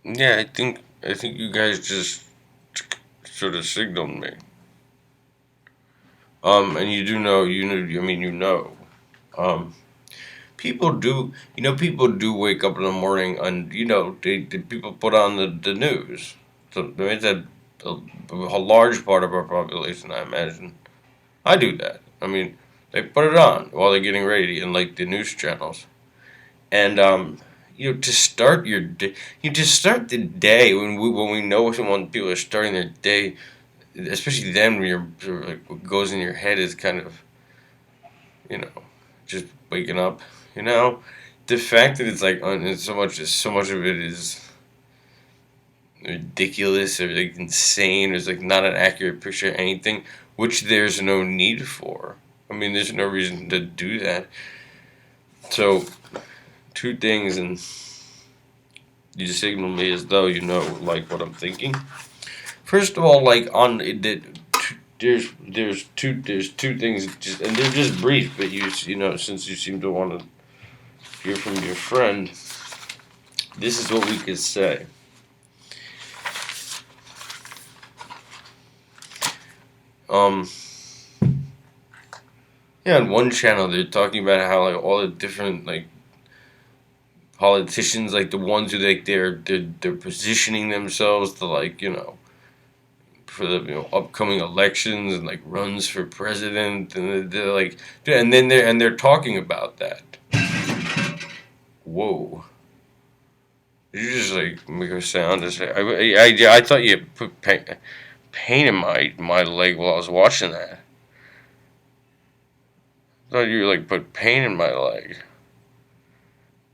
Yeah, I think you guys just sort of signaled me. And you do know, I mean, Um, people do wake up in the morning and, they people put on the news. So, I mean, it's a large part of our population, I imagine. I do that. I mean, they put it on while they're getting ready in, like, the news channels. And, to start your day, to start the day when we know when people are starting their day, especially then when you're sort of like what goes in your head is kind of, you know, just waking up, you know, the fact that it's like so much of it is ridiculous or like insane. There's like not an accurate picture of anything, which there's no need for. I mean, there's no reason to do that. So two things, and you signal me as though you know like what I'm thinking. First of all, like on it, there's two things, just and they're just brief, but since you seem to want to hear from your friend, this is what we could say. Um, yeah, on one channel they're talking about how like all the different like politicians, like the ones who like they're positioning themselves to like for the upcoming elections and like runs for president, and they're like, and then they're talking about that. Whoa. Did you just like make a sound? I thought you put pain in my leg while I was watching that. I thought you like put pain in my leg.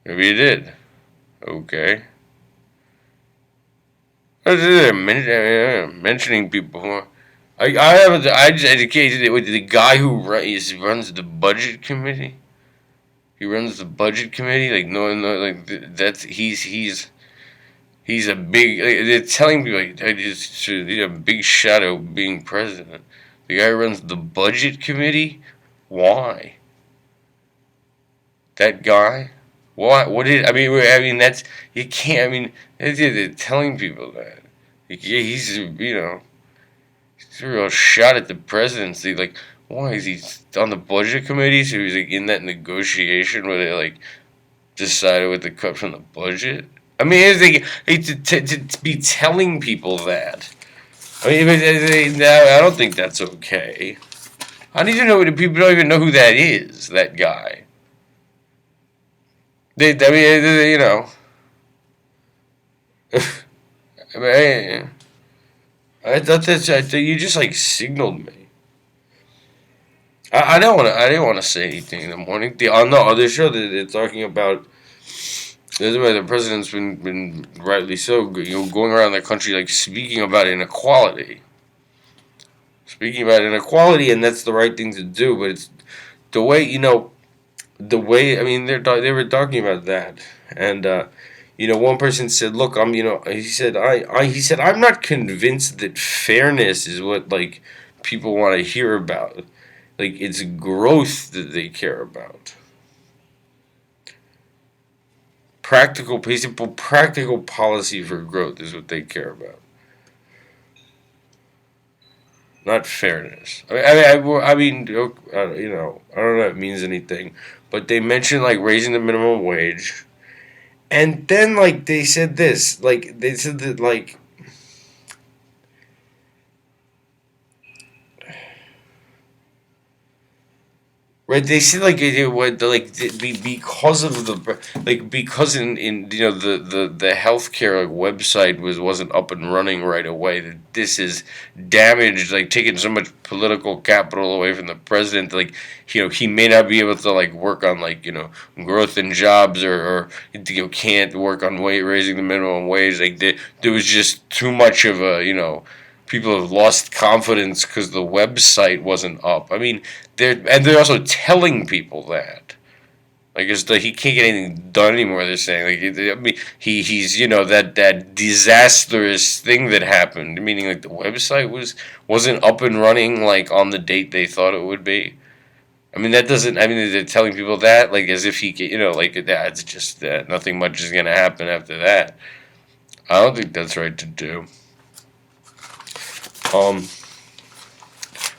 Maybe you did. Okay. Mentioning people. I just educated it with the guy who runs the budget committee. He runs the budget committee. Like no, like that's he's a big. Like, they're telling people like he's a big shadow being president. The guy who runs the budget committee. Why? That guy. Why? What did I mean? That's you can't. I mean, they're telling people that. He's it's a real shot at the presidency. Like, why is he on the budget committee? So he's like in that negotiation where they like decided what to cut from the budget. I mean, it's like to be telling people that. I mean, I don't think that's okay. I need to know. People don't even know who that is. That guy. I mean, I mean, I thought you just like signaled me. I don't want to. I didn't want to say anything in the morning. On the other show, they're talking about. That's why the president's been rightly so, going around the country like speaking about inequality, and that's the right thing to do. But it's the way the way. I mean, they were talking about that, and one person said, "Look, he said, he said, I'm not convinced that fairness is what like people want to hear about. Like it's growth that they care about. Practical policy for growth is what they care about, not fairness. I don't know if it means anything, but they mentioned like raising the minimum wage, and then like they said this, like they said that like right, they said like it would like because of the like because in the healthcare like, website wasn't up and running right away, that this is damaged, like taking so much political capital away from the president, like he may not be able to like work on like growth in jobs, or can't work on raising the minimum wage, like there was just too much of a people have lost confidence because the website wasn't up. I mean, they're also telling people that. Like it's he can't get anything done anymore. They're saying like I mean he's that disastrous thing that happened. Meaning like the website wasn't up and running like on the date they thought it would be. I mean that doesn't. I mean they're telling people that like as if he like that. It's just that nothing much is gonna happen after that. I don't think that's right to do. Um,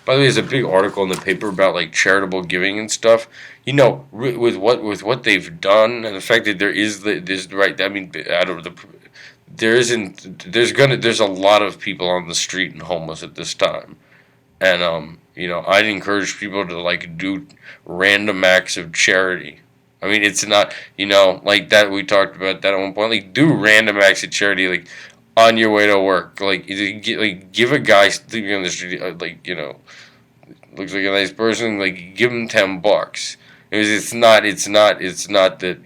by the way, there's a big article in the paper about like charitable giving and stuff. With what they've done and the fact that there's right. I mean, I don't the there isn't there's a lot of people on the street and homeless at this time, and I'd encourage people to like do random acts of charity. I mean, it's not like that we talked about that at one point. Like do random acts of charity, like on your way to work. Like give a guy sleeping on the street, looks like a nice person. Like give him $10. It's not that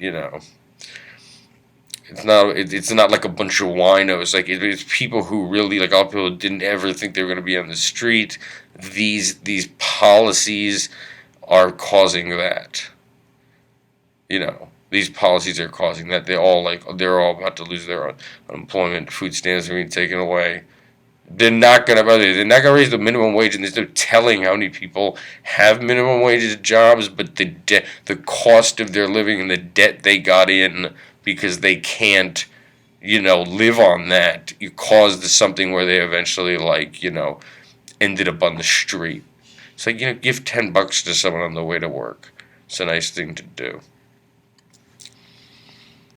it's not like a bunch of winos. Like it's people who really like all people didn't ever think they were going to be on the street. These policies are causing that. These policies are causing that. They're all about to lose their unemployment. Food stamps are being taken away. They're not gonna raise the minimum wage, and there's no telling how many people have minimum wage jobs. But the cost of their living and the debt they got in because they can't, live on that, you caused something where they eventually ended up on the street. It's like give $10 to someone on the way to work. It's a nice thing to do.